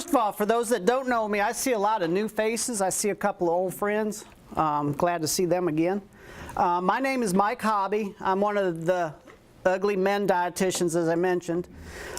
first of all, for those that don't know me, I see a lot of new faces. I see a couple of old friends. Glad to see them again. My name is Mike Hobby. I'm one of the ugly men dietitians, as I mentioned.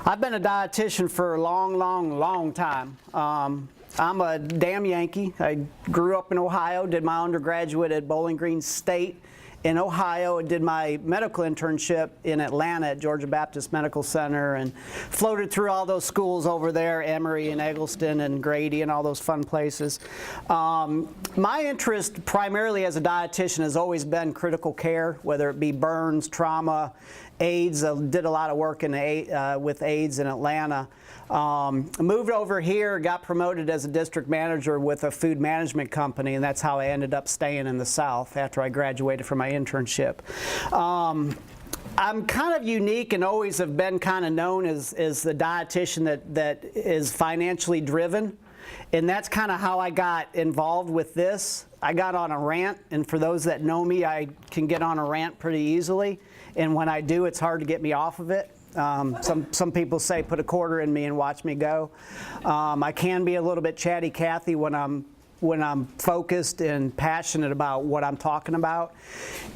I've been a dietitian for a long time. I'm a damn Yankee. I grew up in Ohio, did my undergraduate at Bowling Green State in Ohio, and did my medical internship in Atlanta at Georgia Baptist Medical Center, and floated through all those schools over there, Emory and Eggleston and Grady and all those fun places. My interest primarily as a dietitian has always been critical care, whether it be burns, trauma, AIDS. I did a lot of work with AIDS in Atlanta. Moved over here, got promoted as a district manager with a food management company, and that's how I ended up staying in the South after I graduated from my internship. I'm kind of unique and always have been kind of known as the dietitian that is financially driven. And that's kind of how I got involved with this. I got on a rant, and for those that know me, I can get on a rant pretty easily. And when I do, it's hard to get me off of it. Some people say put a quarter in me and watch me go. I can be a little bit chatty Cathy when I'm focused and passionate about what I'm talking about.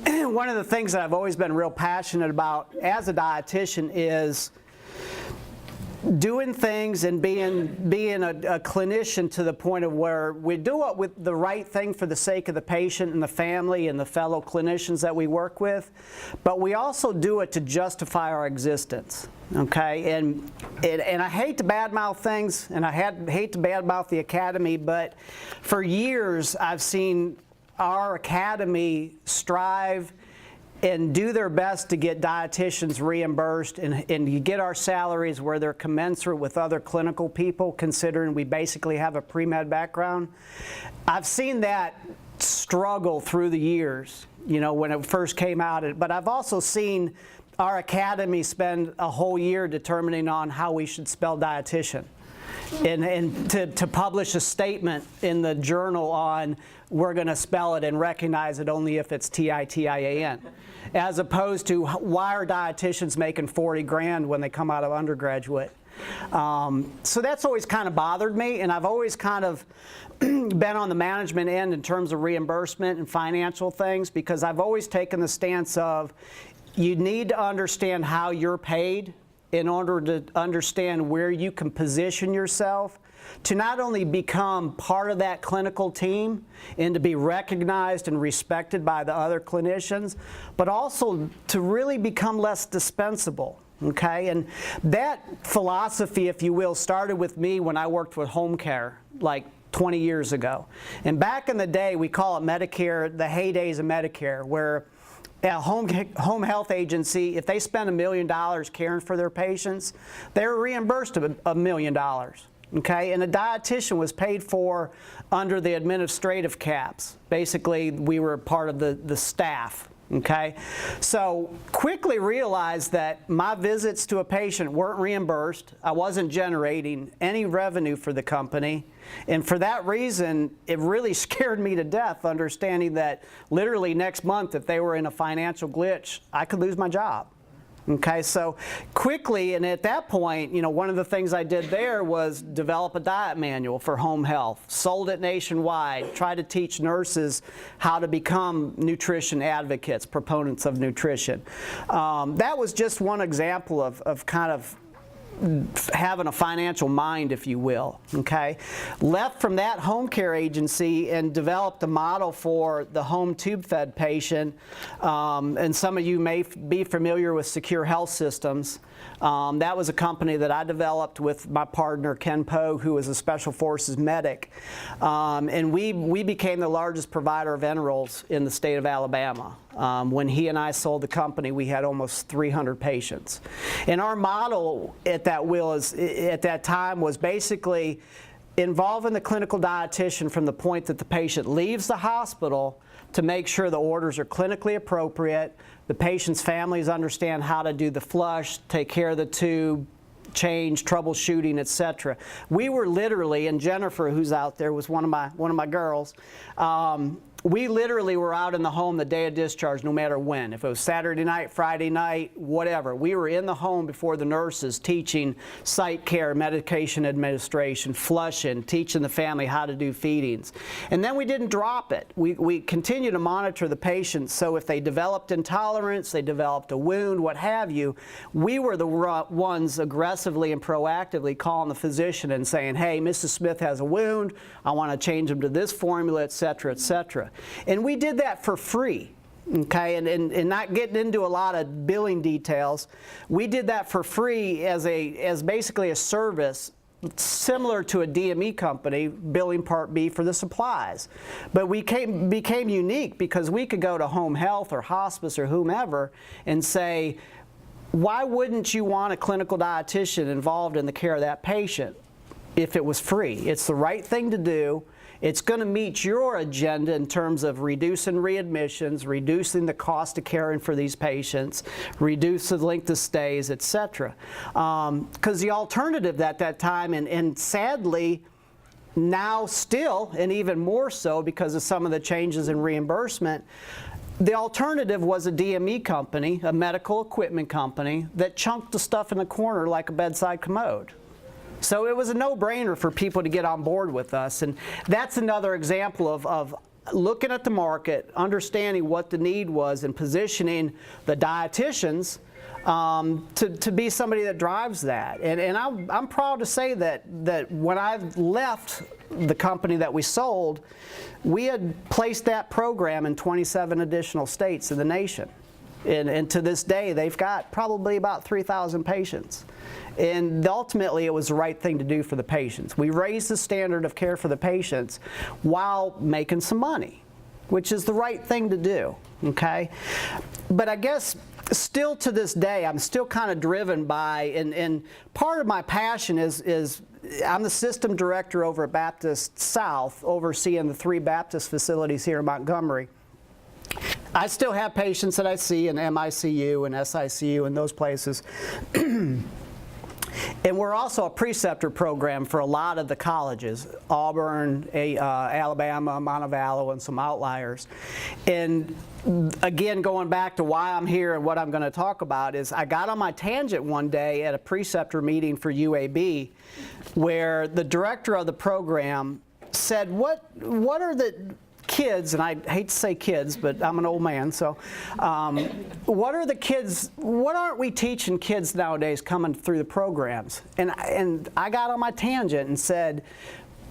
One of the things that I've always been real passionate about as a dietitian is doing things and being a clinician to the point of where we do it with the right thing for the sake of the patient and the family and the fellow clinicians that we work with, but we also do it to justify our existence. Okay, and I hate to badmouth things, and I hate to badmouth the academy, but for years I've seen our academy strive and do their best to get dietitians reimbursed and get our salaries where they're commensurate with other clinical people, considering we basically have a pre-med background. I've seen that struggle through the years, you know, when it first came out, but I've also seen our academy spend a whole year determining on how we should spell dietitian. And to publish a statement in the journal on we're going to spell it and recognize it only if it's T-I-T-I-A-N, as opposed to why are dietitians making 40 grand when they come out of undergraduate. So that's always kind of bothered me, and I've always kind of been on the management end in terms of reimbursement and financial things, because I've always taken the stance of you need to understand how you're paid in order to understand where you can position yourself to not only become part of that clinical team and to be recognized and respected by the other clinicians, but also to really become less dispensable. Okay, and that philosophy, if you will, started with me when I worked with home care like 20 years ago. And back in the day, we call it Medicare, the heydays of Medicare, where a home health agency, if they spend $1 million caring for their patients, they're reimbursed $1 million. Okay, and a dietitian was paid for under the administrative caps. Basically, we were part of the staff. Okay, so quickly realized that my visits to a patient weren't reimbursed. I wasn't generating any revenue for the company, and for that reason, it really scared me to death, understanding that literally next month, if they were in a financial glitch, I could lose my job. Okay, so quickly, and at that point, you know, one of the things I did there was develop a diet manual for home health, sold it nationwide, tried to teach nurses how to become nutrition advocates, proponents of nutrition. That was just one example of kind of having a financial mind, if you will. Okay, left from that home care agency and developed a model for the home tube fed patient, and some of you may be familiar with Secure Health Systems. That was a company that I developed with my partner Ken Poe, who was a Special Forces medic, and we became the largest provider of enrolls in the state of Alabama. When he and I sold the company, we had almost 300 patients. And our model at that time was basically involving the clinical dietitian from the point that the patient leaves the hospital to make sure the orders are clinically appropriate, the patient's families understand how to do the flush, take care of the tube, change, troubleshooting, etc. We were literally, and Jennifer, who's out there, was one of my girls. we literally were out in the home the day of discharge, no matter when. If it was Saturday night, Friday night, whatever. We were in the home before the nurses teaching site care, medication administration, flushing, teaching the family how to do feedings. And then we didn't drop it. We continued to monitor the patients, so if they developed intolerance, they developed a wound, what have you, we were the ones aggressively and proactively calling the physician and saying, hey, Mrs. Smith has a wound, I want to change them to this formula, et cetera, et cetera. And we did that for free, okay, and not getting into a lot of billing details. We did that for free as basically a service similar to a DME company billing Part B for the supplies. But we became unique because we could go to home health or hospice or whomever and say, why wouldn't you want a clinical dietitian involved in the care of that patient if it was free? It's the right thing to do. It's going to meet your agenda in terms of reducing readmissions, reducing the cost of caring for these patients, reduce the length of stays, et cetera. Because the alternative at that time, and sadly, now still, and even more so because of some of the changes in reimbursement, the alternative was a DME company, a medical equipment company, that chunked the stuff in the corner like a bedside commode. So it was a no-brainer for people to get on board with us, and that's another example of looking at the market, understanding what the need was, and positioning the dietitians to be somebody that drives that. And I'm proud to say that when I left the company that we sold, we had placed that program in 27 additional states in the nation. And to this day, they've got probably about 3,000 patients. And ultimately, it was the right thing to do for the patients. We raised the standard of care for the patients while making some money, which is the right thing to do, okay? But I guess still to this day, I'm still kind of driven by, and part of my passion is I'm the system director over at Baptist South, overseeing the 3 Baptist facilities here in Montgomery. I still have patients that I see in MICU and SICU and those places. And we're also a preceptor program for a lot of the colleges, Auburn, Alabama, Montevallo, and some outliers. And again, going back to why I'm here and what I'm going to talk about is I got on my tangent one day at a preceptor meeting for UAB where the director of the program said, what are the kids, and I hate to say kids, but I'm an old man, so what are the kids, what aren't we teaching kids nowadays coming through the programs? And I got on my tangent and said,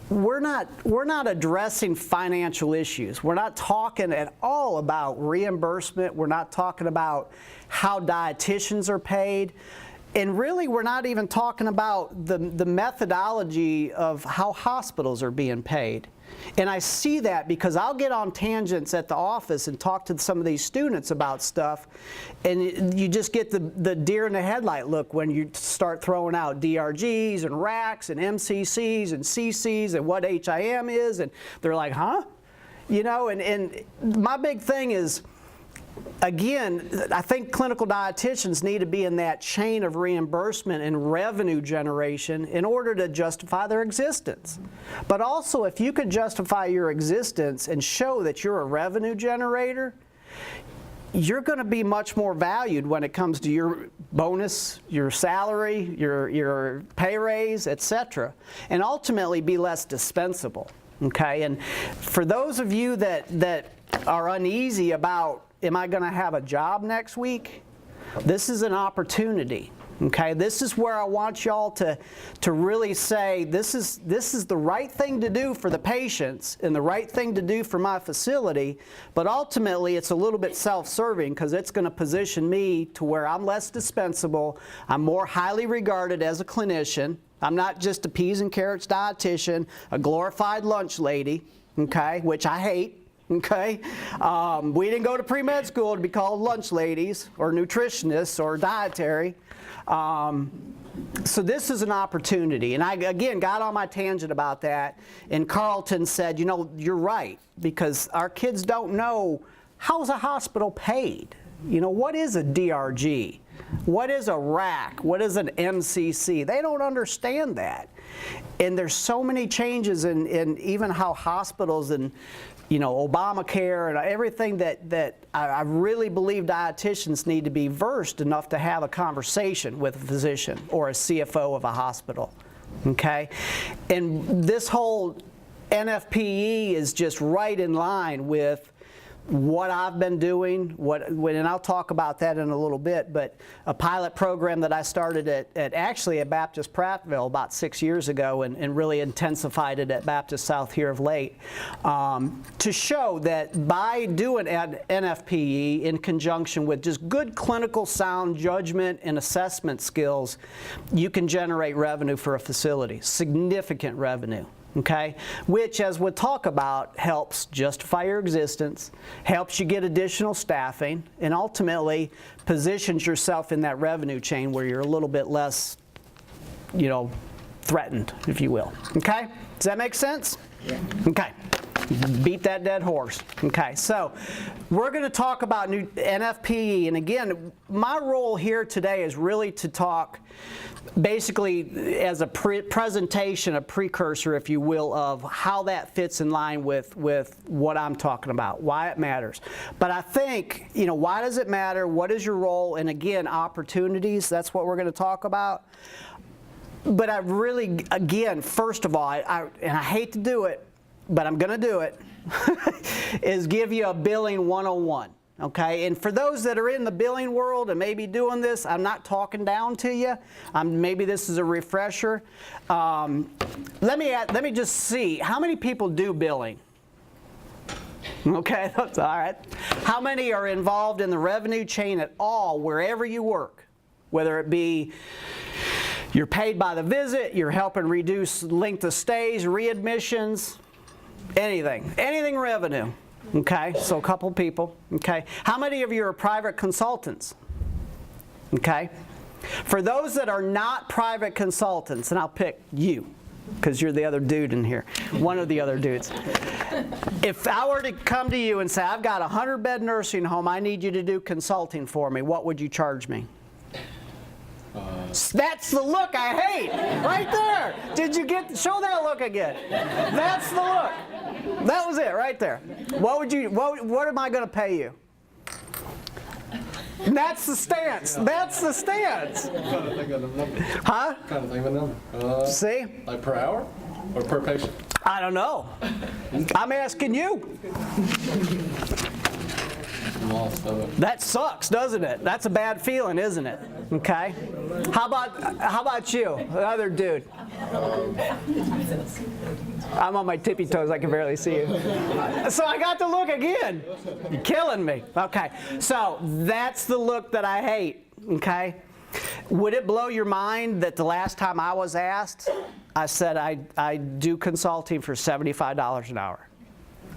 we're not addressing financial issues. We're not talking at all about reimbursement. We're not talking about how dietitians are paid. And really, we're not even talking about the methodology of how hospitals are being paid. And I see that because I'll get on tangents at the office and talk to some of these students about stuff, and you just get the deer in the headlight look when you start throwing out DRGs and RACs and MCCs and CCs and what HIM is, and they're like, huh? You know, and my big thing is, again, I think clinical dietitians need to be in that chain of reimbursement and revenue generation in order to justify their existence. But also, if you could justify your existence and show that you're a revenue generator, you're going to be much more valued when it comes to your bonus, your salary, your pay raise, etc., and ultimately be less dispensable. Okay? And for those of you that are uneasy about, am I going to have a job next week? This is an opportunity. Okay, this is where I want y'all to really say this is the right thing to do for the patients and the right thing to do for my facility, but ultimately it's a little bit self-serving because it's going to position me to where I'm less dispensable, I'm more highly regarded as a clinician. I'm not just a peas and carrots dietitian, a glorified lunch lady, okay, which I hate. Okay, we didn't go to pre-med school to be called lunch ladies or nutritionists or dietary. So this is an opportunity, and I again got on my tangent about that, and Carlton said, you know, you're right, because our kids don't know, how's a hospital paid? You know, what is a DRG? What is a RAC? What is an MCC? They don't understand that. And there's so many changes in even how hospitals and Obamacare and everything that I really believe dietitians need to be versed enough to have a conversation with a physician or a CFO of a hospital, okay? And this whole NFPE is just right in line with what I've been doing, and I'll talk about that in a little bit, but a pilot program that I started at Baptist Prattville about 6 years ago and really intensified it at Baptist South here of late, to show that by doing NFPE in conjunction with just good clinical sound judgment and assessment skills, you can generate revenue for a facility, significant revenue. Okay, which, as we'll talk about, helps justify your existence, helps you get additional staffing, and ultimately positions yourself in that revenue chain where you're a little bit less, threatened, if you will. Okay, does that make sense? Yeah. Okay. Beat that dead horse. Okay, so we're going to talk about new NFPE, and again, my role here today is really to talk basically as a presentation, a precursor, if you will, of how that fits in line with what I'm talking about, why it matters. But I think, why does it matter? What is your role? And again, opportunities, that's what we're going to talk about. But I really, again, first of all, and I hate to do it, but I'm going to do it, is give you a billing 101. Okay, and for those that are in the billing world and maybe doing this, I'm not talking down to you. Maybe this is a refresher. Let me just see, how many people do billing? Okay, that's all right. How many are involved in the revenue chain at all, wherever you work? Whether it be you're paid by the visit, you're helping reduce length of stays, readmissions, anything revenue. Okay, so a couple people. Okay, how many of you are private consultants? Okay, for those that are not private consultants, and I'll pick you because you're the other dude in here, one of the other dudes. If I were to come to you and say, I've got a 100-bed nursing home, I need you to do consulting for me, what would you charge me? That's the look I hate, right there. Show that look again. That's the look. That was it right there. What am I going to pay you? That's the stance. That's the stance. I'm trying to think of a number. Huh? Trying to think of a number. See? Like per hour or per patient? I don't know. I'm asking you. That sucks, doesn't it? That's a bad feeling, isn't it? Okay. How about you, the other dude? I'm on my tippy toes. I can barely see you. So I got the look again. You're killing me. Okay. So that's the look that I hate. Okay. Would it blow your mind that the last time I was asked, I said I do consulting for $75 an hour?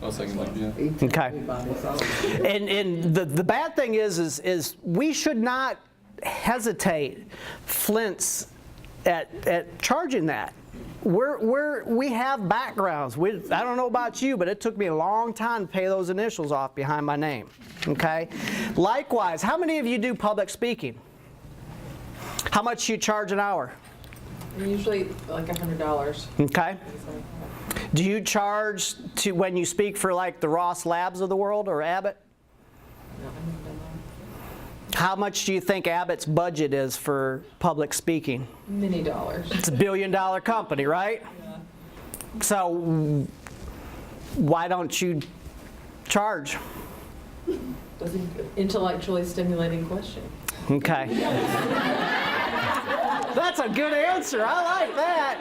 I was thinking like, yeah. Okay. And the bad thing is we should not hesitate, flinch at charging that. We have backgrounds. I don't know about you, but it took me a long time to pay those initials off behind my name. Okay. Likewise, how many of you do public speaking? How much do you charge an hour? Usually like $100. Okay. Do you charge when you speak for like the Ross Labs of the world or Abbott? No, I haven't done that. How much do you think Abbott's budget is for public speaking? Many dollars. It's $1 billion company, right? Yeah. So why don't you charge? That's an intellectually stimulating question. Okay. That's a good answer. I like that.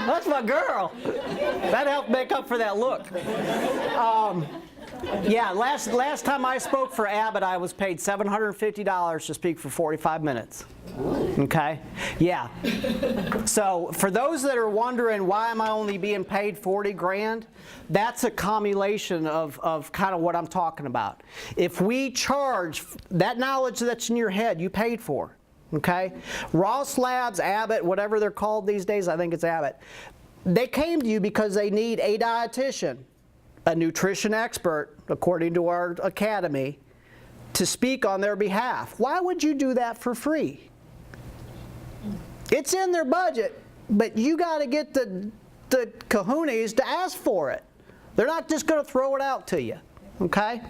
That's my girl. That helped make up for that look. Yeah, last time I spoke for Abbott, I was paid $750 to speak for 45 minutes. Okay? Yeah. So for those that are wondering why am I only being paid 40 grand, that's a combination of kind of what I'm talking about. If we charge that knowledge that's in your head, you paid for. Okay? Ross Labs, Abbott, whatever they're called these days, I think it's Abbott. They came to you because they need a dietitian, a nutrition expert, according to our academy, to speak on their behalf. Why would you do that for free? It's in their budget, but you got to get the kahunas to ask for it. They're not just going to throw it out to you, okay?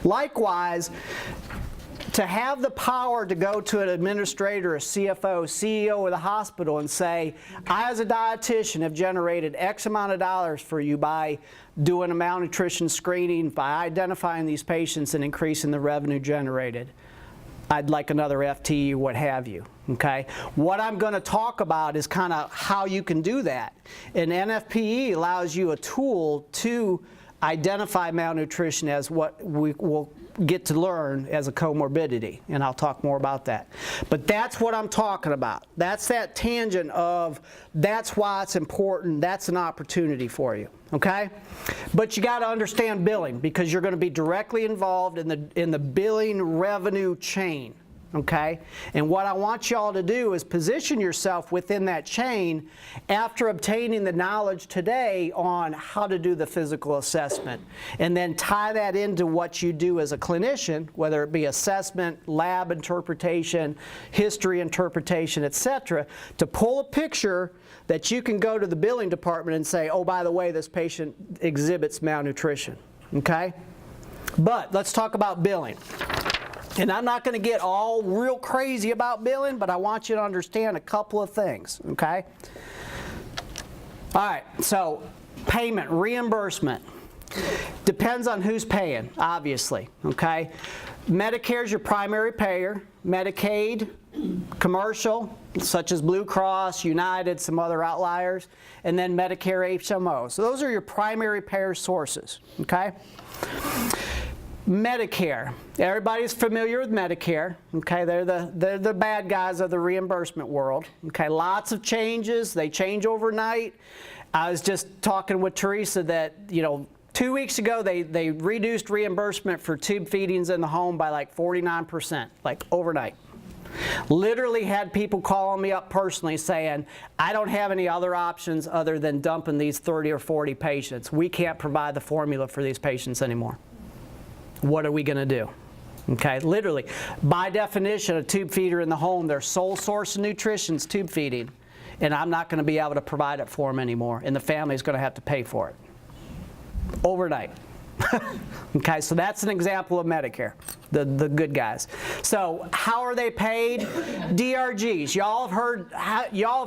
Likewise, to have the power to go to an administrator, a CFO, CEO of the hospital and say, I as a dietitian have generated X amount of dollars for you by doing a malnutrition screening, by identifying these patients and increasing the revenue generated. I'd like another FTE, what have you, okay? What I'm going to talk about is kind of how you can do that. And NFPE allows you a tool to identify malnutrition as what we will get to learn as a comorbidity, and I'll talk more about that. But that's what I'm talking about. That's that tangent of that's why it's important, that's an opportunity for you, okay? But you got to understand billing because you're going to be directly involved in the billing revenue chain. Okay? And what I want y'all to do is position yourself within that chain after obtaining the knowledge today on how to do the physical assessment. And then tie that into what you do as a clinician, whether it be assessment, lab interpretation, history interpretation, etc., to pull a picture that you can go to the billing department and say, oh, by the way, this patient exhibits malnutrition. Okay? But let's talk about billing. And I'm not going to get all real crazy about billing, but I want you to understand a couple of things, okay? All right, so payment, reimbursement. Depends on who's paying, obviously, okay? Medicare is your primary payer. Medicaid, commercial, such as Blue Cross, United, some other outliers, and then Medicare HMO. So those are your primary payer sources, okay? Medicare. Everybody's familiar with Medicare. Okay, they're the bad guys of the reimbursement world. Okay, lots of changes. They change overnight. I was just talking with Teresa that 2 weeks ago they reduced reimbursement for tube feedings in the home by like 49%, like overnight. Literally had people calling me up personally saying, I don't have any other options other than dumping these 30 or 40 patients. We can't provide the formula for these patients anymore. What are we going to do? Okay, literally, by definition, a tube feeder in the home, their sole source of nutrition is tube feeding, and I'm not going to be able to provide it for them anymore, and the family is going to have to pay for it. Overnight. Okay, so that's an example of Medicare, the good guys. So how are they paid? DRGs. Y'all have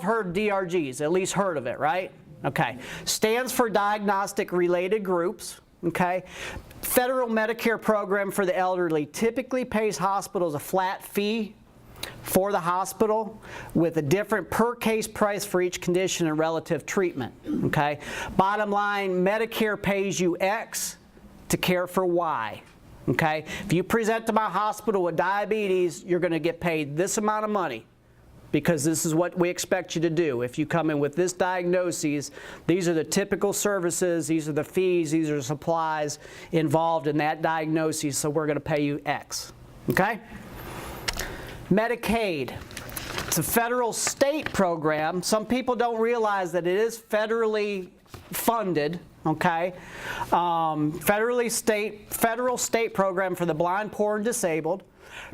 heard DRGs, at least heard of it, right? Okay, stands for diagnostic related groups. Okay, federal Medicare program for the elderly typically pays hospitals a flat fee for the hospital with a different per case price for each condition and relative treatment. Okay, bottom line, Medicare pays you X to care for Y. Okay, if you present to my hospital with diabetes, you're going to get paid this amount of money, because this is what we expect you to do. If you come in with this diagnosis, these are the typical services, these are the fees, these are the supplies involved in that diagnosis, so we're going to pay you X. Okay? Medicaid. It's a federal state program. Some people don't realize that it is federally funded. Okay? Federal state program for the blind, poor, and disabled.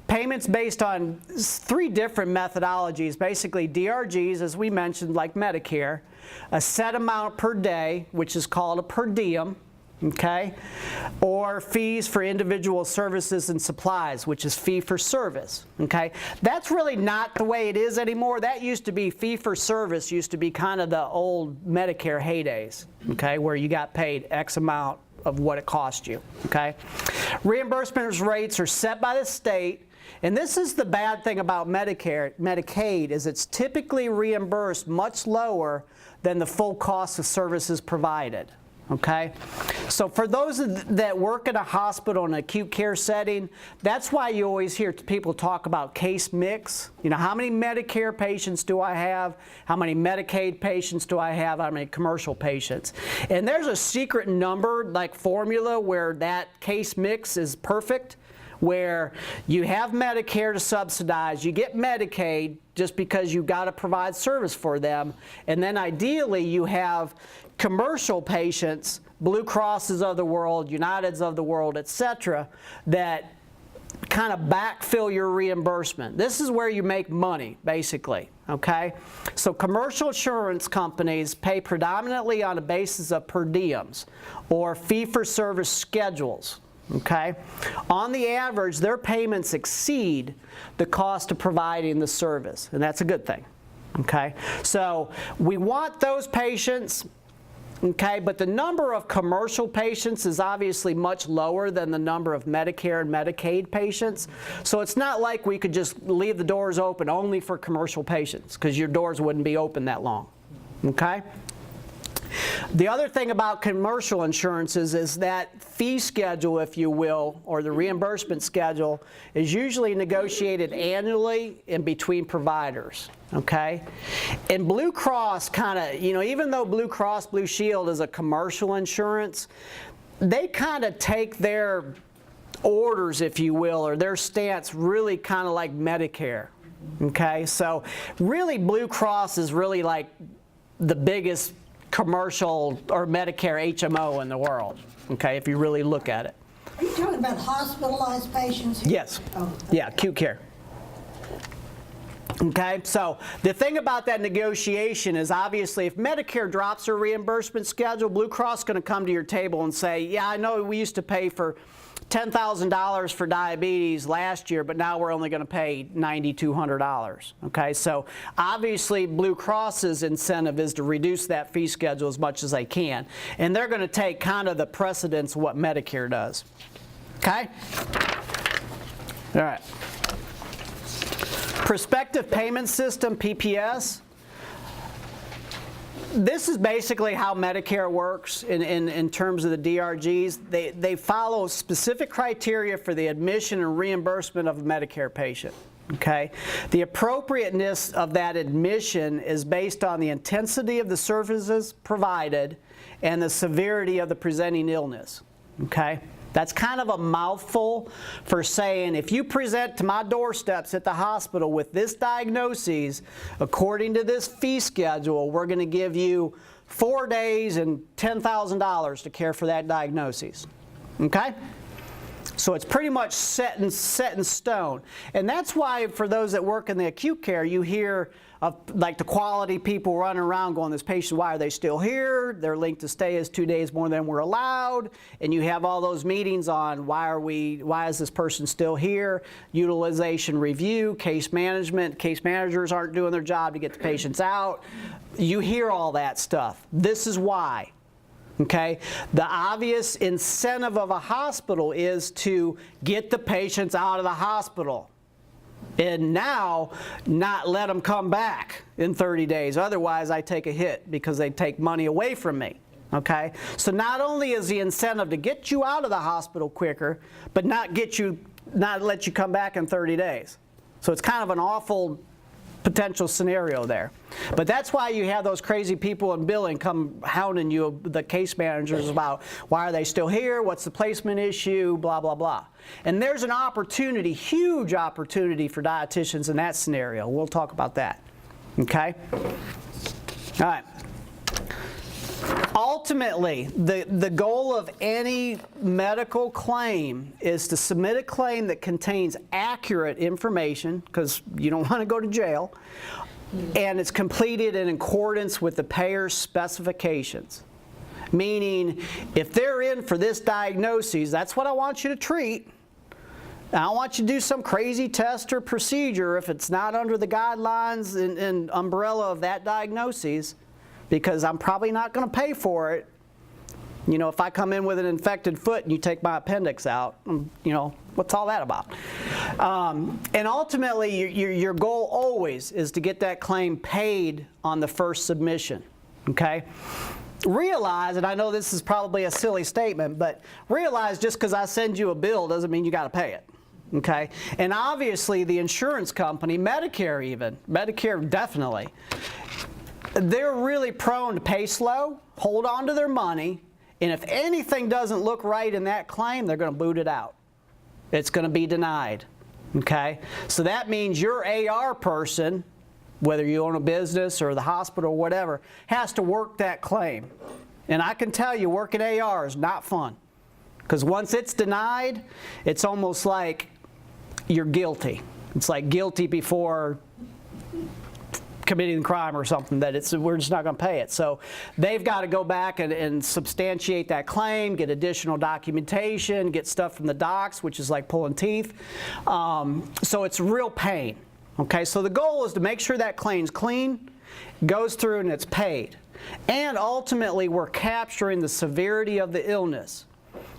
Payments based on 3 different methodologies, basically DRGs, as we mentioned, like Medicare, a set amount per day, which is called a per diem, okay, or fees for individual services and supplies, which is fee for service, okay. That's really not the way it is anymore. That used to be fee for service, used to be kind of the old Medicare heydays, okay, where you got paid X amount of what it cost you, okay. Reimbursement rates are set by the state. And this is the bad thing about Medicaid, is it's typically reimbursed much lower than the full cost of services provided. Okay? So for those that work in a hospital in an acute care setting, that's why you always hear people talk about case mix. How many Medicare patients do I have? How many Medicaid patients do I have? How many commercial patients? And there's a secret number, like formula, where that case mix is perfect, where you have Medicare to subsidize, you get Medicaid just because you've got to provide service for them, and then ideally you have commercial patients, Blue Crosses of the world, Uniteds of the world, etc., that kind of backfill your reimbursement. This is where you make money, basically, okay? So commercial insurance companies pay predominantly on a basis of per diems or fee-for-service schedules, okay? On the average, their payments exceed the cost of providing the service, and that's a good thing, okay? So we want those patients. Okay, but the number of commercial patients is obviously much lower than the number of Medicare and Medicaid patients. So it's not like we could just leave the doors open only for commercial patients, because your doors wouldn't be open that long. Okay? The other thing about commercial insurances is that fee schedule, if you will, or the reimbursement schedule, is usually negotiated annually in between providers, okay? And Blue Cross kind of, even though Blue Cross Blue Shield is a commercial insurance, they kind of take their orders, if you will, or their stance really kind of like Medicare, okay? So really Blue Cross is really like the biggest commercial or Medicare HMO in the world, okay, if you really look at it. Are you talking about hospitalized patients? Yes. Oh. Yeah, acute care. Okay, so the thing about that negotiation is obviously if Medicare drops their reimbursement schedule, Blue Cross is going to come to your table and say, yeah, I know we used to pay for $10,000 for diabetes last year, but now we're only going to pay $9,200. Okay, so obviously Blue Cross's incentive is to reduce that fee schedule as much as they can, and they're going to take kind of the precedence of what Medicare does. Okay? All right. Prospective Payment System, PPS. This is basically how Medicare works in terms of the DRGs. They follow specific criteria for the admission and reimbursement of a Medicare patient. Okay? The appropriateness of that admission is based on the intensity of the services provided and the severity of the presenting illness. Okay? That's kind of a mouthful for saying if you present to my doorsteps at the hospital with this diagnosis, according to this fee schedule, we're going to give you 4 days and $10,000 to care for that diagnosis. Okay? So it's pretty much set in stone. And that's why for those that work in the acute care, you hear of like the quality people running around going, this patient, why are they still here? Their length of stay is 2 days more than we're allowed. And you have all those meetings on why is this person still here? Utilization review, case management. Case managers aren't doing their job to get the patients out. You hear all that stuff. This is why. Okay? The obvious incentive of a hospital is to get the patients out of the hospital and now not let them come back in 30 days. Otherwise, I take a hit because they take money away from me. Okay? So not only is the incentive to get you out of the hospital quicker, but not let you come back in 30 days. So it's kind of an awful potential scenario there. But that's why you have those crazy people in billing come hounding you, the case managers, about why are they still here, what's the placement issue, blah, blah, blah. And there's an opportunity, huge opportunity for dietitians in that scenario. We'll talk about that. Okay? All right. Ultimately, the goal of any medical claim is to submit a claim that contains accurate information, because you don't want to go to jail, and it's completed in accordance with the payer's specifications. Meaning, if they're in for this diagnosis, that's what I want you to treat. I don't want you to do some crazy test or procedure if it's not under the guidelines and umbrella of that diagnosis, because I'm probably not going to pay for it. You know, if I come in with an infected foot and you take my appendix out, you know, what's all that about? And ultimately, your goal always is to get that claim paid on the first submission, okay? Realize, and I know this is probably a silly statement, but realize just because I send you a bill doesn't mean you got to pay it. Okay? And obviously the insurance company, Medicare even, Medicare definitely, they're really prone to pay slow, hold on to their money, and if anything doesn't look right in that claim, they're going to boot it out. It's going to be denied. Okay? So that means your AR person, whether you own a business or the hospital or whatever, has to work that claim. And I can tell you, working AR is not fun. Because once it's denied, it's almost like you're guilty. It's like guilty before committing the crime or something, that we're just not going to pay it. So they've got to go back and substantiate that claim, get additional documentation, get stuff from the docs, which is like pulling teeth. So it's real pain. Okay, so the goal is to make sure that claim's clean, goes through, and it's paid. And ultimately, we're capturing the severity of the illness.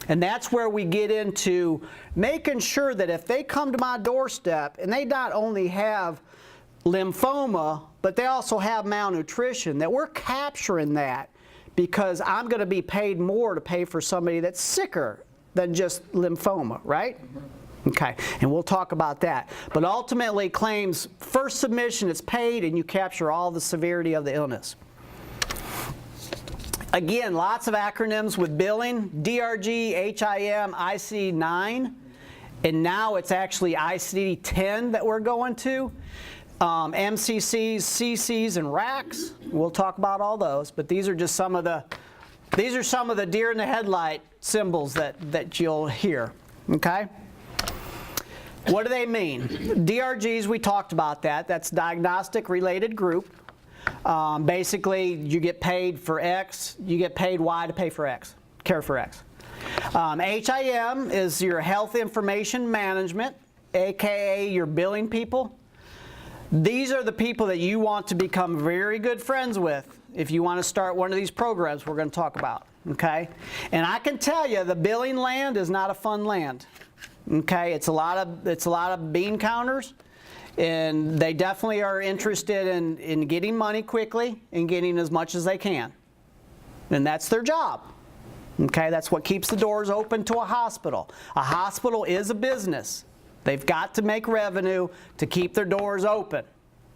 And that's where we get into making sure that if they come to my doorstep and they not only have lymphoma, but they also have malnutrition, that we're capturing that, because I'm going to be paid more to pay for somebody that's sicker than just lymphoma, right? Okay, and we'll talk about that. But ultimately, claims first submission, it's paid, and you capture all the severity of the illness. Again, lots of acronyms with billing: DRG, HIM, ICD-9, and now it's actually ICD-10 that we're going to. MCCs, CCs, and RACs. We'll talk about all those, but these are just some of the deer in the headlight symbols that you'll hear. Okay? What do they mean? DRGs, we talked about that. That's diagnostic related group. Basically, you get paid for X, you get paid Y to pay for X, care for X. HIM is your health information management, aka your billing people. These are the people that you want to become very good friends with if you want to start one of these programs we're going to talk about. Okay? And I can tell you, the billing land is not a fun land. Okay? It's a lot of bean counters. And they definitely are interested in getting money quickly and getting as much as they can. And that's their job. Okay, that's what keeps the doors open to a hospital. A hospital is a business. They've got to make revenue to keep their doors open.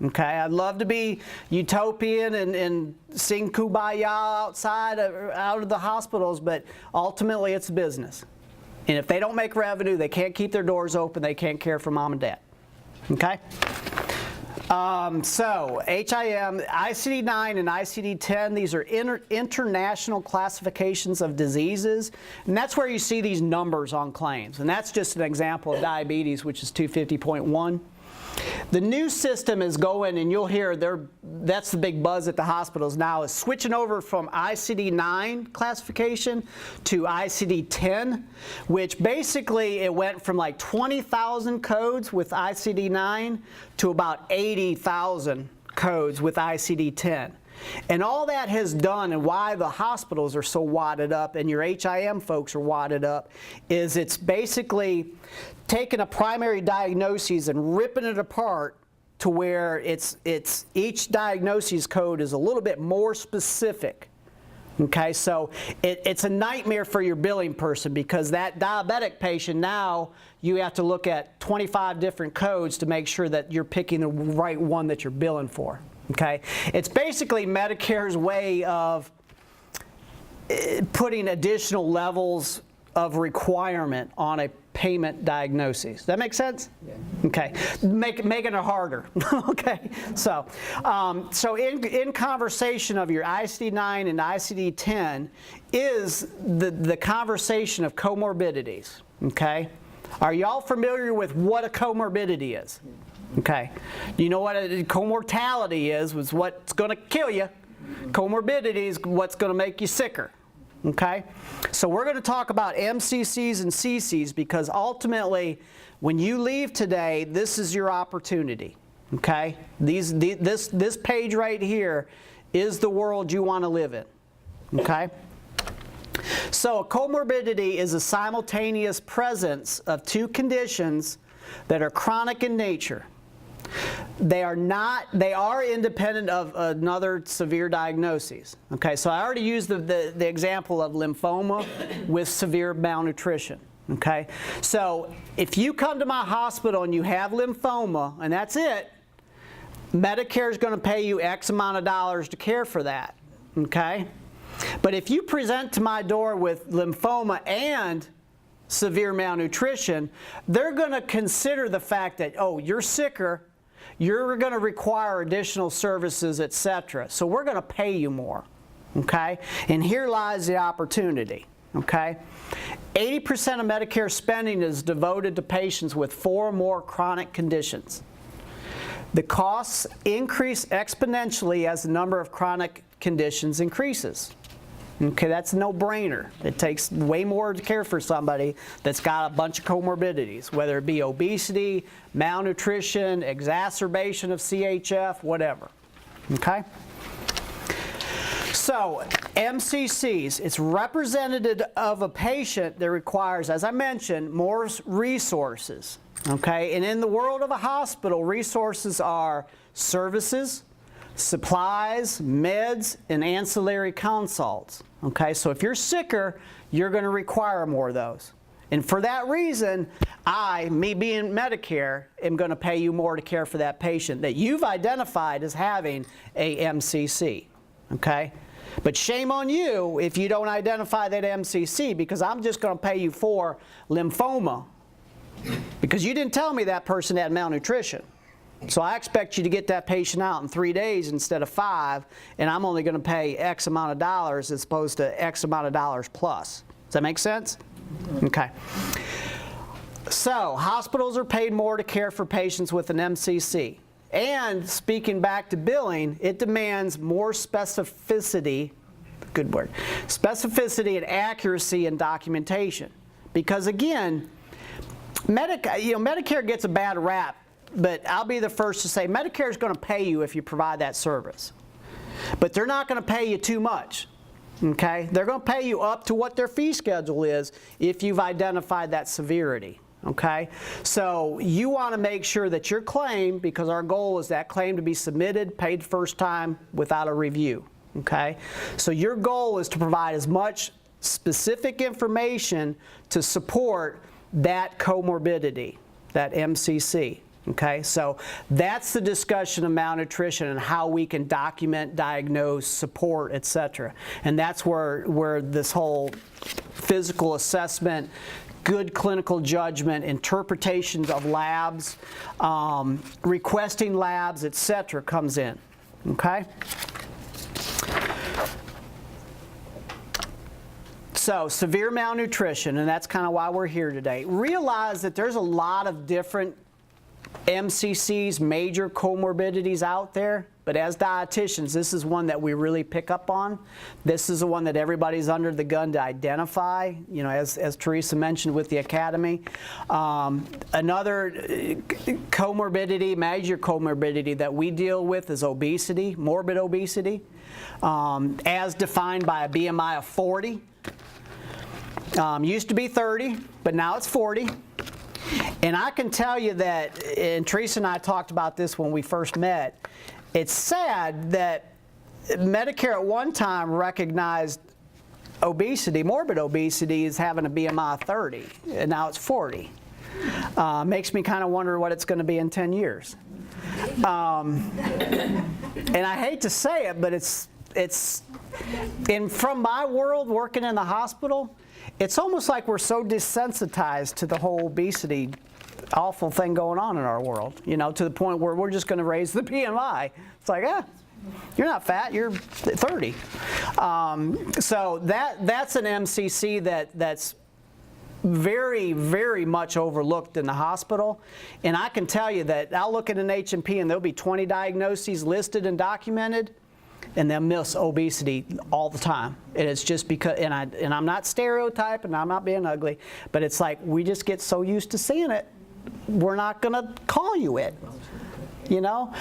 Okay, I'd love to be utopian and sing Kumbaya outside, out of the hospitals, but ultimately it's a business. And if they don't make revenue, they can't keep their doors open, they can't care for mom and dad. Okay? So, HIM, ICD-9 and ICD-10, these are international classifications of diseases, and that's where you see these numbers on claims. And that's just an example of diabetes, which is 250.1. The new system is going, and you'll hear that's the big buzz at the hospitals now, is switching over from ICD-9 classification to ICD-10, which basically it went from like 20,000 codes with ICD-9 to about 80,000 codes with ICD-10. And all that has done, and why the hospitals are so wadded up and your HIM folks are wadded up, is it's basically taking a primary diagnosis and ripping it apart to where each diagnosis code is a little bit more specific. Okay, so it's a nightmare for your billing person, because that diabetic patient, now you have to look at 25 different codes to make sure that you're picking the right one that you're billing for. Okay, it's basically Medicare's way of putting additional levels of requirement on a payment diagnosis. Does that make sense? Yeah. Okay, making it harder. Okay, so in conversation of your ICD-9 and ICD-10 is the conversation of comorbidities. Okay, are y'all familiar with what a comorbidity is? Okay, you know what a comortality is what's going to kill you. Comorbidity is what's going to make you sicker. Okay, so we're going to talk about MCCs and CCs, because ultimately, when you leave today, this is your opportunity. Okay, this page right here is the world you want to live in. Okay, so a comorbidity is a simultaneous presence of two conditions that are chronic in nature. They are independent of another severe diagnosis. Okay, so I already used the example of lymphoma with severe malnutrition. Okay, so if you come to my hospital and you have lymphoma and that's it, Medicare is going to pay you X amount of dollars to care for that. Okay, but if you present to my door with lymphoma and severe malnutrition, they're going to consider the fact that, oh, you're sicker, you're going to require additional services, etc. So we're going to pay you more. Okay? And here lies the opportunity. okay? 80% of Medicare spending is devoted to patients with 4 or more chronic conditions. The costs increase exponentially as the number of chronic conditions increases. Okay, that's a no-brainer. It takes way more to care for somebody that's got a bunch of comorbidities, whether it be obesity, malnutrition, exacerbation of CHF, whatever. Okay? So, MCCs, it's representative of a patient that requires, as I mentioned, more resources. Okay? And in the world of a hospital, resources are services, supplies, meds, and ancillary consults. Okay, so if you're sicker, you're going to require more of those. And for that reason, me being Medicare, am going to pay you more to care for that patient that you've identified as having a MCC. Okay? But shame on you if you don't identify that MCC, because I'm just going to pay you for lymphoma. Because you didn't tell me that person had malnutrition. So I expect you to get that patient out in 3 days instead of 5, and I'm only going to pay X amount of dollars as opposed to X amount of dollars plus. Does that make sense? Okay. So hospitals are paid more to care for patients with an MCC. And speaking back to billing, it demands more specificity, good word, specificity and accuracy in documentation. Because again, Medicare gets a bad rap. But I'll be the first to say Medicare is going to pay you if you provide that service. But they're not going to pay you too much. Okay? They're going to pay you up to what their fee schedule is if you've identified that severity. Okay? So you want to make sure that your claim, because our goal is that claim to be submitted, paid first time without a review. Okay? So your goal is to provide as much specific information to support that comorbidity, that MCC. Okay, so that's the discussion of malnutrition and how we can document, diagnose, support, etc. And that's where this whole physical assessment, good clinical judgment, interpretations of labs, requesting labs, etc. comes in. Okay? So, severe malnutrition, and that's kind of why we're here today. Realize that there's a lot of different MCCs, major comorbidities out there, but as dietitians, this is one that we really pick up on. This is the one that everybody's under the gun to identify, you know, as Teresa mentioned with the academy. Another comorbidity, major comorbidity that we deal with is obesity, morbid obesity, as defined by a BMI of 40. Used to be 30, but now it's 40. And I can tell you that, and Teresa and I talked about this when we first met, it's sad that Medicare at one time recognized obesity, morbid obesity, as having a BMI of 30, and now it's 40. Makes me kind of wonder what it's going to be in 10 years. And I hate to say it, but it's from my world working in the hospital, it's almost like we're so desensitized to the whole obesity awful thing going on in our world, you know, to the point where we're just going to raise the BMI. It's like, you're not fat, you're 30. So that's an MCC that's very, very much overlooked in the hospital. And I can tell you that I'll look at an H&P and there'll be 20 diagnoses listed and documented, and they'll miss obesity all the time. And it's just because, and I'm not stereotyping, I'm not being ugly, but it's like we just get so used to seeing it, we're not going to call you it, you know?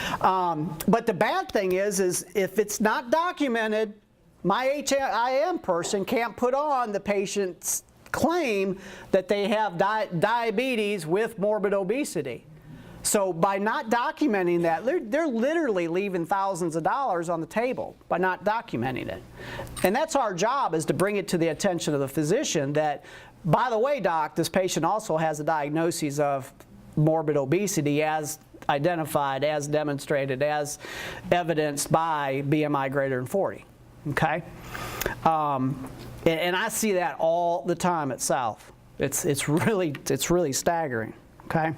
But the bad thing is if it's not documented, my HIM person can't put on the patient's claim that they have diabetes with morbid obesity. So by not documenting that, they're literally leaving thousands of dollars on the table by not documenting it. And that's our job, is to bring it to the attention of the physician that, by the way, doc, this patient also has a diagnosis of morbid obesity as identified, as demonstrated, as evidenced by BMI greater than 40. Okay? And I see that all the time at South. It's really staggering. Okay?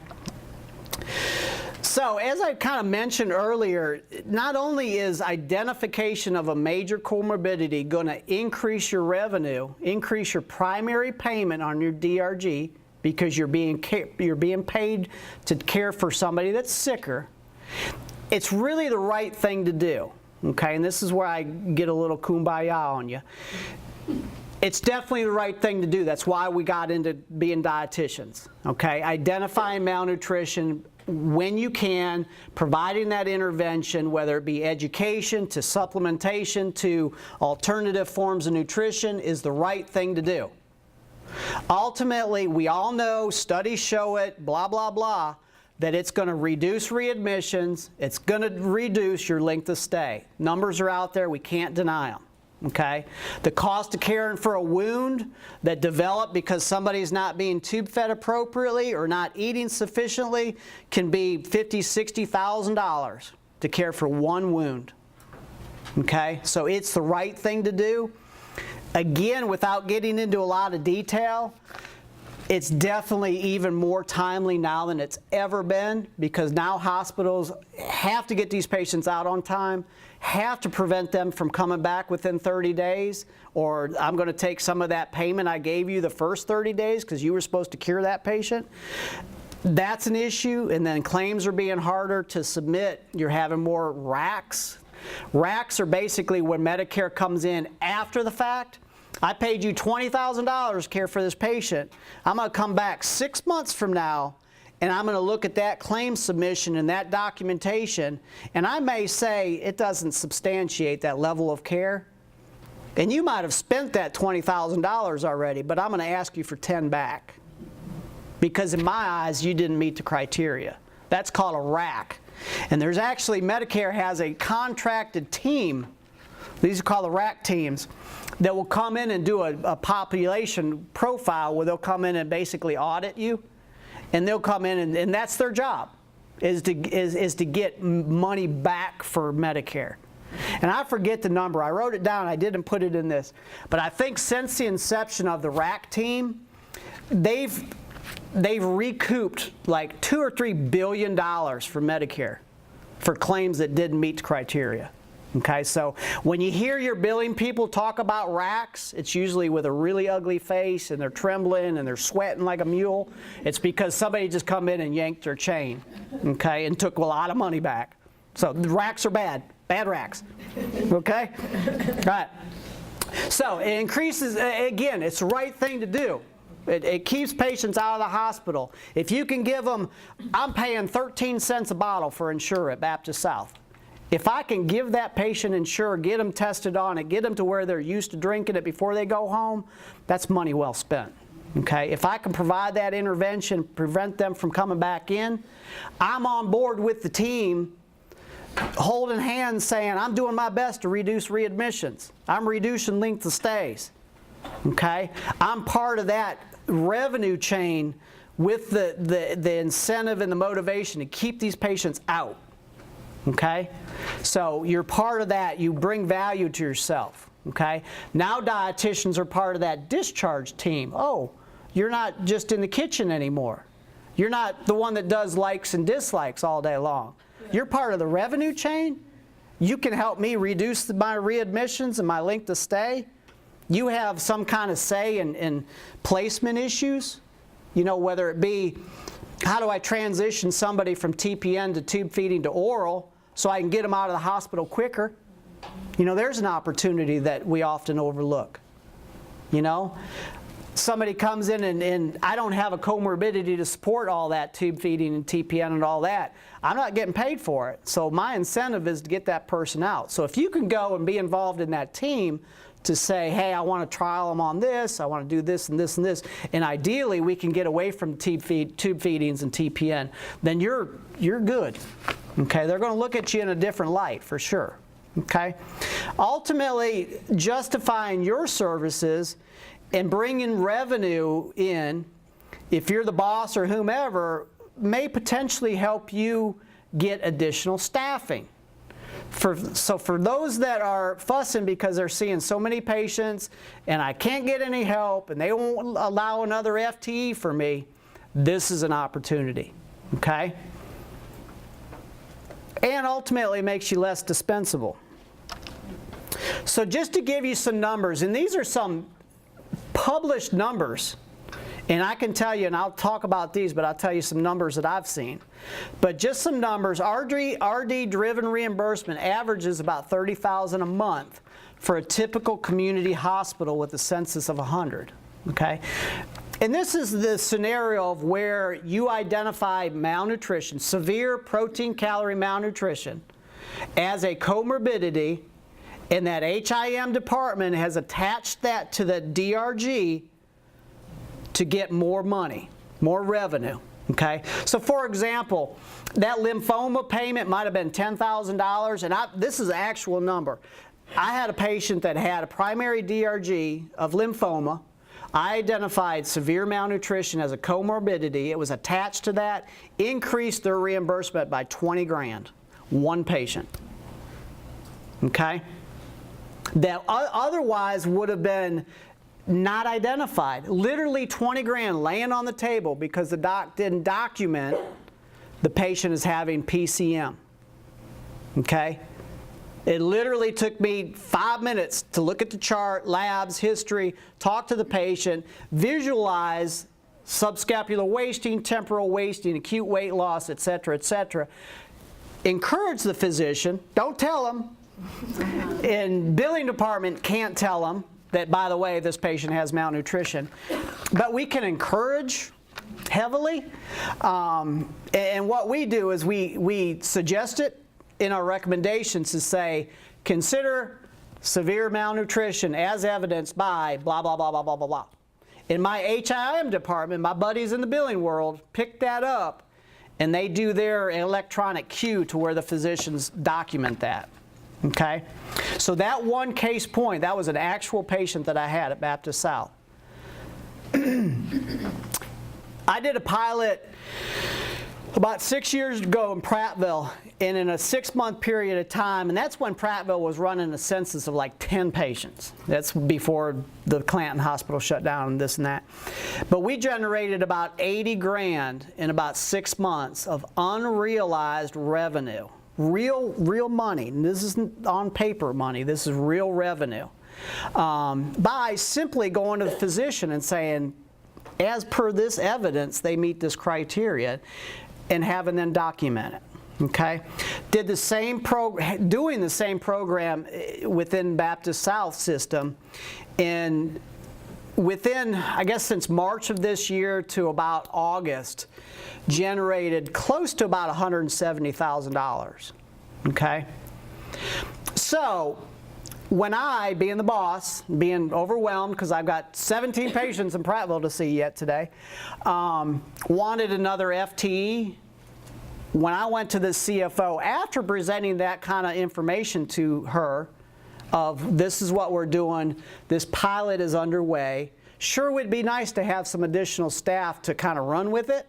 So as I kind of mentioned earlier, not only is identification of a major comorbidity going to increase your revenue, increase your primary payment on your DRG because you're being paid to care for somebody that's sicker, it's really the right thing to do. Okay, and this is where I get a little kumbaya on you. It's definitely the right thing to do. That's why we got into being dietitians. Okay, identifying malnutrition when you can, providing that intervention, whether it be education to supplementation to alternative forms of nutrition, is the right thing to do. Ultimately, we all know, studies show it, blah, blah, blah, that it's going to reduce readmissions, it's going to reduce your length of stay. Numbers are out there, we can't deny them. Okay? The cost of caring for a wound that developed because somebody's not being tube fed appropriately or not eating sufficiently can be $50,000, $60,000 to care for one wound. Okay? So it's the right thing to do. Again, without getting into a lot of detail, it's definitely even more timely now than it's ever been, because now hospitals have to get these patients out on time, have to prevent them from coming back within 30 days, or I'm going to take some of that payment I gave you the first 30 days because you were supposed to cure that patient. That's an issue, and then claims are being harder to submit. You're having more RACs. RACs are basically when Medicare comes in after the fact. I paid you $20,000 to care for this patient. I'm going to come back 6 months from now, and I'm going to look at that claim submission and that documentation, and I may say it doesn't substantiate that level of care. And you might have spent that $20,000 already, but I'm going to ask you for 10 back. Because in my eyes, you didn't meet the criteria. That's called a RAC. And there's actually, Medicare has a contracted team, these are called the RAC teams, that will come in and do a population profile where they'll come in and basically audit you. And they'll come in and that's their job, is to get money back for Medicare. And I forget the number. I wrote it down. I didn't put it in this. But I think since the inception of the RAC team, they've recouped like $2 or $3 billion for Medicare for claims that didn't meet the criteria. Okay, so when you hear your billing people talk about RACs, it's usually with a really ugly face and they're trembling and they're sweating like a mule. It's because somebody just come in and yanked their chain, okay, and took a lot of money back. So the RACs are bad RACs, okay? Right. So it increases, again, it's the right thing to do. It keeps patients out of the hospital. If you can give them, I'm paying 13 cents a bottle for Ensure at Baptist South. If I can give that patient Ensure, get them tested on it, get them to where they're used to drinking it before they go home, that's money well spent. Okay? If I can provide that intervention, prevent them from coming back in, I'm on board with the team, holding hands saying, I'm doing my best to reduce readmissions. I'm reducing length of stays. Okay? I'm part of that revenue chain with the incentive and the motivation to keep these patients out. Okay? So you're part of that. You bring value to yourself. Okay? Now dietitians are part of that discharge team. Oh, you're not just in the kitchen anymore. You're not the one that does likes and dislikes all day long. You're part of the revenue chain. You can help me reduce my readmissions and my length of stay. You have some kind of say in placement issues. You know, whether it be, how do I transition somebody from TPN to tube feeding to oral so I can get them out of the hospital quicker? You know, there's an opportunity that we often overlook. You know, somebody comes in and I don't have a comorbidity to support all that tube feeding and TPN and all that. I'm not getting paid for it. So my incentive is to get that person out. So if you can go and be involved in that team to say, hey, I want to trial them on this, I want to do this and this and this, and ideally we can get away from tube feedings and TPN, then you're good. Okay, they're going to look at you in a different light for sure. Okay, ultimately justifying your services and bringing revenue in, if you're the boss or whomever, may potentially help you get additional staffing. So for those that are fussing because they're seeing so many patients and I can't get any help and they won't allow another FTE for me, this is an opportunity. Okay? and ultimately makes you less dispensable. So just to give you some numbers, and these are some published numbers, and I can tell you, and I'll talk about these, but I'll tell you some numbers that I've seen. But just some numbers, RD-driven reimbursement averages about $30,000 a month for a typical community hospital with a census of 100, okay? And this is the scenario of where you identify malnutrition, severe protein-calorie malnutrition, as a comorbidity, and that HIM department has attached that to the DRG to get more money, more revenue, okay? So for example, that lymphoma payment might have been $10,000, and this is an actual number. I had a patient that had a primary DRG of lymphoma. I identified severe malnutrition as a comorbidity. It was attached to that, increased their reimbursement by 20 grand, one patient, okay? That otherwise would have been not identified. Literally 20 grand laying on the table because the doc didn't document the patient as having PCM, okay? It literally took me 5 minutes to look at the chart, labs, history, talk to the patient, visualize subscapular wasting, temporal wasting, acute weight loss, etc., etc. Encourage the physician, don't tell them. And billing department can't tell them that, by the way, this patient has malnutrition. But we can encourage heavily. And what we do is we suggest it in our recommendations to say, consider severe malnutrition as evidenced by blah, blah, blah, blah, blah, blah, blah. In my HIM department, my buddies in the billing world pick that up, and they do their electronic queue to where the physicians document that. Okay? So that one case point, that was an actual patient that I had at Baptist South. I did a pilot about 6 years ago in Prattville, and in a 6-month period of time, and that's when Prattville was running a census of like 10 patients. That's before the Clanton Hospital shut down and this and that. But we generated about 80 grand in about 6 months of unrealized revenue. Real money. And this isn't on paper money. This is real revenue. By simply going to the physician and saying, as per this evidence, they meet this criteria, and having them document it. Okay? Doing the same program within Baptist South system, and within, I guess, since March of this year to about August, generated close to about $170,000. Okay? So, when I, being the boss, being overwhelmed because I've got 17 patients in Prattville to see yet today, wanted another FTE, when I went to the CFO, after presenting that kind of information to her, of this is what we're doing, this pilot is underway, sure would be nice to have some additional staff to kind of run with it.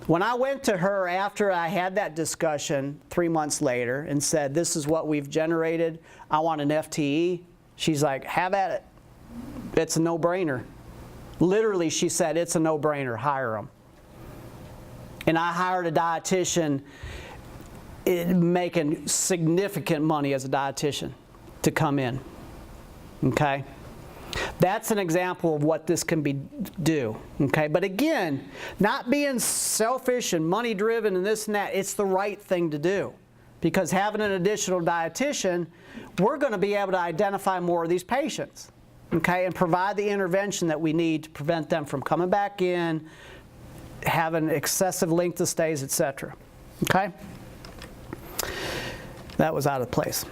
When I went to her after I had that discussion 3 months later and said, this is what we've generated, I want an FTE, she's like, have at it. It's a no-brainer. Literally, she said, it's a no-brainer, hire them. And I hired a dietitian making significant money as a dietitian to come in. Okay? That's an example of what this can do. Okay? But again, not being selfish and money-driven and this and that, it's the right thing to do. Because having an additional dietitian, we're going to be able to identify more of these patients. Okay? And provide the intervention that we need to prevent them from coming back in, having excessive length of stays, etc. Okay? That was out of place.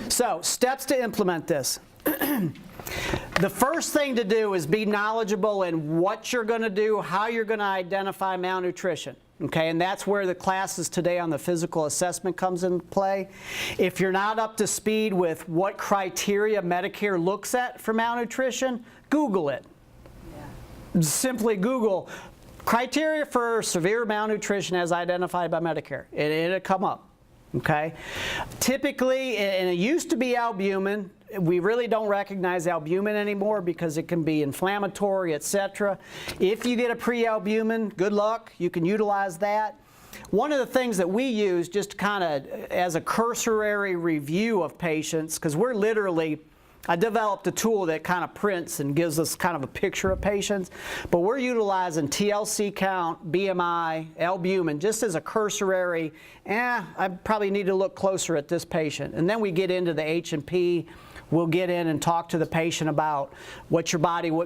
So, steps to implement this. The first thing to do is be knowledgeable in what you're going to do, how you're going to identify malnutrition. Okay, and that's where the classes today on the physical assessment comes into play. If you're not up to speed with what criteria Medicare looks at for malnutrition, Google it. Yeah. Simply Google criteria for severe malnutrition as identified by Medicare, and it'll come up. Okay? Typically, and it used to be albumin. We really don't recognize albumin anymore because it can be inflammatory, etc. If you get a pre-albumin, good luck. You can utilize that. one of the things that we use just kind of as a cursory review of patients, because I developed a tool that kind of prints and gives us kind of a picture of patients, but we're utilizing TLC count, BMI, albumin, just as a cursory, I probably need to look closer at this patient. And then we get into the H&P. We'll get in and talk to the patient about what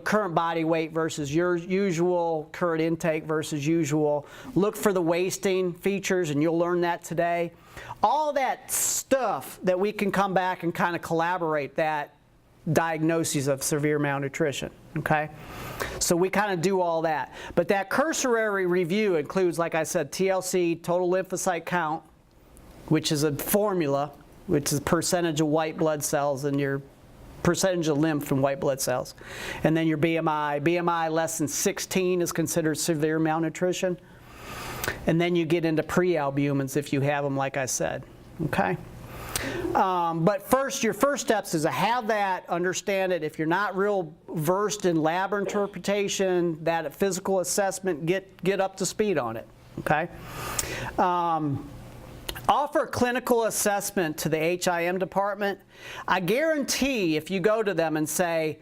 current body weight versus your usual, current intake versus usual. Look for the wasting features, and you'll learn that today. All that stuff that we can come back and kind of collaborate that diagnoses of severe malnutrition, okay? So we kind of do all that. But that cursory review includes, like I said, TLC, total lymphocyte count, which is a formula, which is percentage of white blood cells and your percentage of lymph from white blood cells. And then your BMI. BMI less than 16 is considered severe malnutrition. And then you get into pre-albumins if you have them, like I said, okay? But first, your first steps is to have that, understand it. If you're not real versed in lab interpretation, that physical assessment, get up to speed on it, okay? Offer clinical assessment to the HIM department. I guarantee if you go to them and say,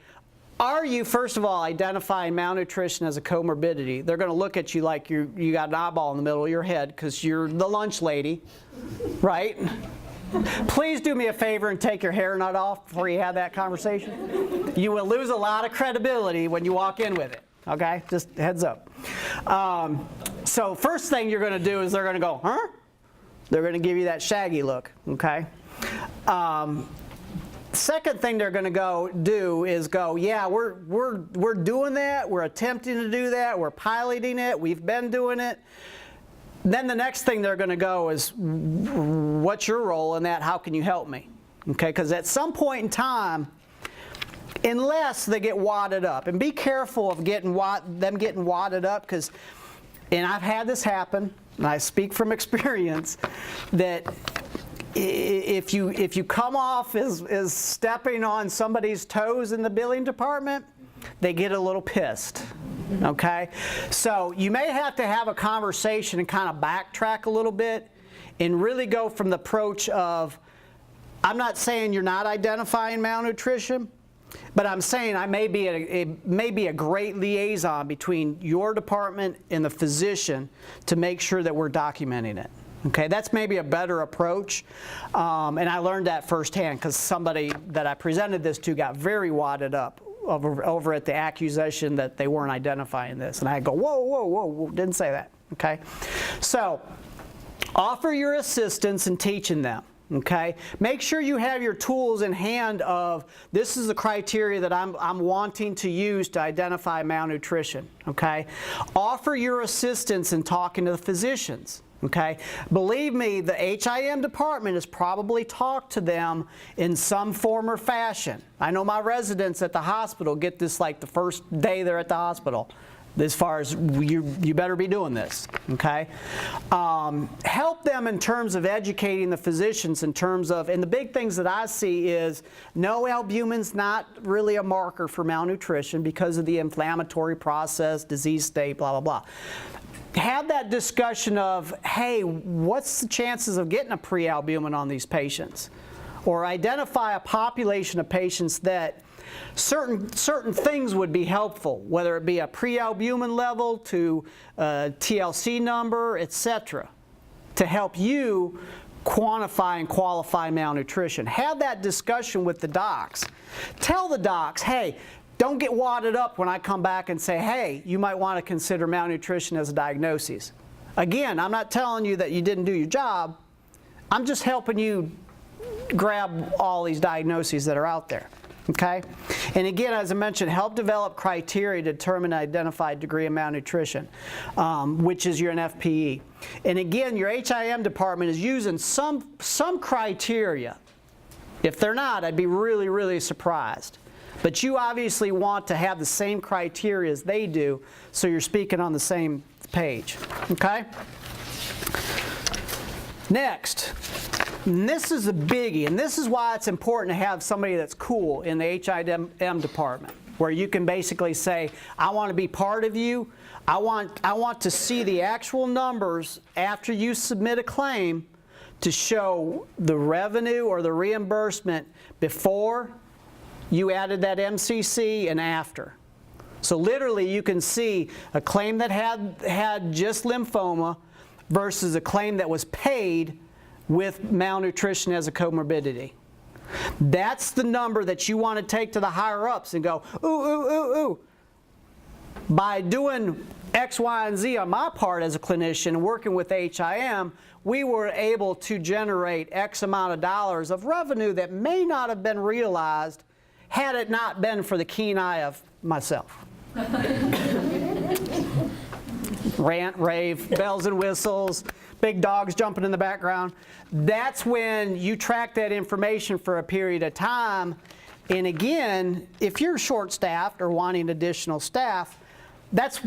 are you, first of all, identifying malnutrition as a comorbidity? They're going to look at you like you got an eyeball in the middle of your head because you're the lunch lady, right? Please do me a favor and take your hairnet off before you have that conversation. You will lose a lot of credibility when you walk in with it, okay? Just heads up. So first thing you're going to do is they're going to go, huh? They're going to give you that shaggy look, okay? Second thing they're going to do is go, yeah, we're doing that. We're attempting to do that. We're piloting it. We've been doing it. Then the next thing they're going to go is, what's your role in that? How can you help me? Okay, because at some point in time, unless they get wadded up, and be careful of them getting wadded up, because, and I've had this happen, and I speak from experience, that if you come off as stepping on somebody's toes in the billing department, they get a little pissed, okay? So you may have to have a conversation and kind of backtrack a little bit and really go from the approach of, I'm not saying you're not identifying malnutrition, but I'm saying I may be a great liaison between your department and the physician to make sure that we're documenting it. Okay, that's maybe a better approach, and I learned that firsthand because somebody that I presented this to got very wadded up over at the accusation that they weren't identifying this, and I go, whoa, whoa, whoa, didn't say that. Okay, so offer your assistance in teaching them. Okay, make sure you have your tools in hand of, this is the criteria that I'm wanting to use to identify malnutrition. Okay, offer your assistance in talking to the physicians. Okay, believe me, the HIM department has probably talked to them in some form or fashion. I know my residents at the hospital get this like the first day they're at the hospital. As far as you better be doing this, okay? Help them in terms of educating the physicians in terms of, and the big things that I see is, no, albumin's not really a marker for malnutrition because of the inflammatory process, disease state, blah, blah, blah. Have that discussion of, hey, what's the chances of getting a pre-albumin on these patients? Or identify a population of patients that certain things would be helpful, whether it be a pre-albumin level to a TLC number, etc., to help you quantify and qualify malnutrition. Have that discussion with the docs. Tell the docs, hey, don't get wadded up when I come back and say, hey, you might want to consider malnutrition as a diagnosis. Again, I'm not telling you that you didn't do your job. I'm just helping you grab all these diagnoses that are out there. Okay? And again, as I mentioned, help develop criteria to determine an identified degree of malnutrition, which is your NFPE. And again, your HIM department is using some criteria. If they're not, I'd be really, really surprised. But you obviously want to have the same criteria as they do, so you're speaking on the same page. Okay? Next. And this is a biggie, and this is why it's important to have somebody that's cool in the HIM department, where you can basically say, I want to be part of you. I want to see the actual numbers after you submit a claim to show the revenue or the reimbursement before you added that MCC and after. So literally you can see a claim that had just lymphoma versus a claim that was paid with malnutrition as a comorbidity. That's the number that you want to take to the higher ups and go, ooh, ooh, ooh, ooh. By doing X, Y, and Z on my part as a clinician working with HIM, we were able to generate X amount of dollars of revenue that may not have been realized had it not been for the keen eye of myself. Rant, rave, bells and whistles, big dogs jumping in the background. That's when you track that information for a period of time. And again, if you're short-staffed or wanting additional staff, that's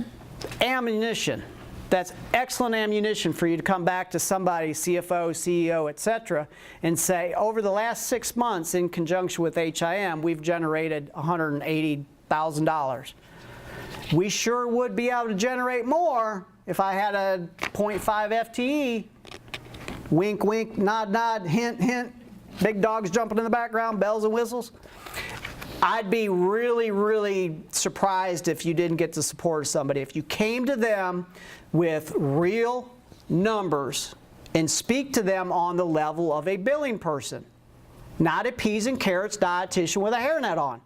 ammunition. That's excellent ammunition for you to come back to somebody, CFO, CEO, etc., and say, over the last 6 months in conjunction with HIM, we've generated $180,000. We sure would be able to generate more if I had a 0.5 FTE. Wink, wink, nod, nod, hint, hint. Big dogs jumping in the background, bells and whistles. I'd be really, really surprised if you didn't get the support of somebody. If you came to them with real numbers and speak to them on the level of a billing person, not a peas and carrots dietitian with a hairnet on.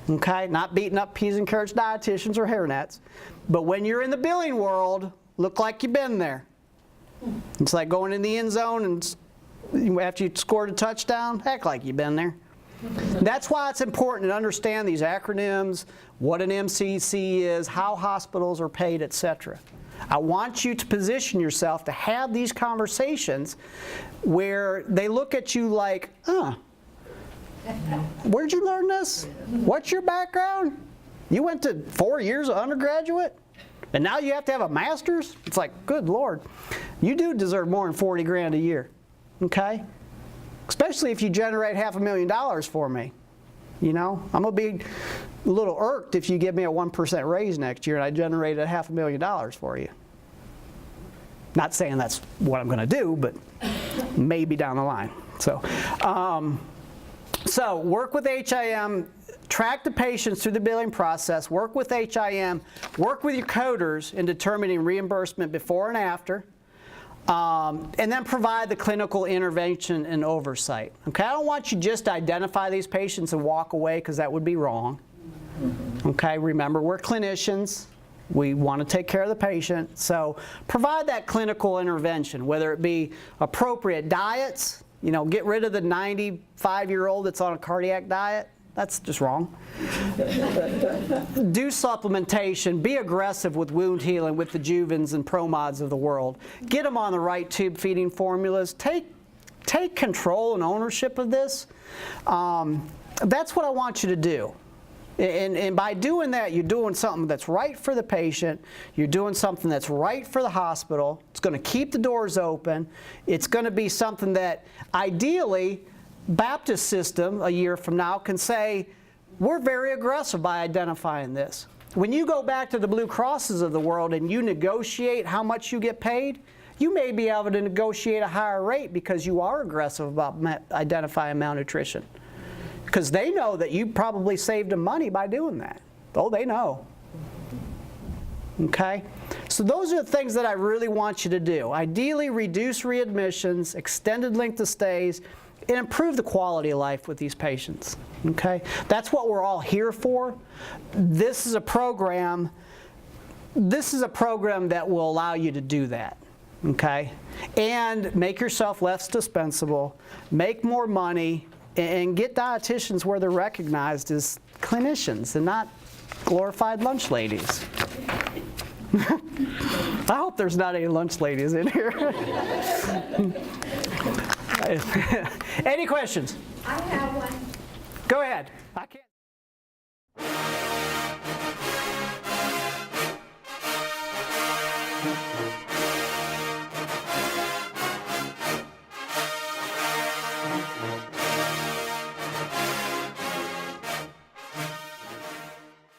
Okay, not beating up peas and carrots dietitians or hairnets. But when you're in the billing world, look like you've been there. It's like going in the end zone and after you scored a touchdown, act like you've been there. That's why it's important to understand these acronyms, what an MCC is, how hospitals are paid, etc. I want you to position yourself to have these conversations where they look at you like, where'd you learn this? What's your background? You went to 4 years of undergraduate? And now you have to have a master's? It's like, good Lord. You do deserve more than 40 grand a year, okay? Especially if you generate $500,000 for me. You know, I'm going to be a little irked if you give me a 1% raise next year and I generated $500,000 for you. Not saying that's what I'm going to do, but maybe down the line. So work with HIM, track the patients through the billing process, work with HIM, work with your coders in determining reimbursement before and after, and then provide the clinical intervention and oversight. Okay, I don't want you just to identify these patients and walk away because that would be wrong. Okay, remember we're clinicians. We want to take care of the patient. So provide that clinical intervention, whether it be appropriate diets. You know, get rid of the 95-year-old that's on a cardiac diet. That's just wrong. Do supplementation. Be aggressive with wound healing with the Juvens and Promods of the world. Get them on the right tube feeding formulas. Take control and ownership of this. That's what I want you to do. And by doing that, you're doing something that's right for the patient. You're doing something that's right for the hospital. It's going to keep the doors open. It's going to be something that ideally Baptist system a year from now can say, we're very aggressive by identifying this. When you go back to the Blue Crosses of the world and you negotiate how much you get paid, you may be able to negotiate a higher rate because you are aggressive about identifying malnutrition. Because they know that you probably saved them money by doing that. Oh, they know. Okay? So those are the things that I really want you to do. Ideally, reduce readmissions, extended length of stays, and improve the quality of life with these patients. Okay? That's what we're all here for. This is a program that will allow you to do that. Okay? And make yourself less dispensable, make more money, and get dietitians where they're recognized as clinicians and not glorified lunch ladies. I hope there's not any lunch ladies in here. Any questions? I have one. Go ahead. I can't.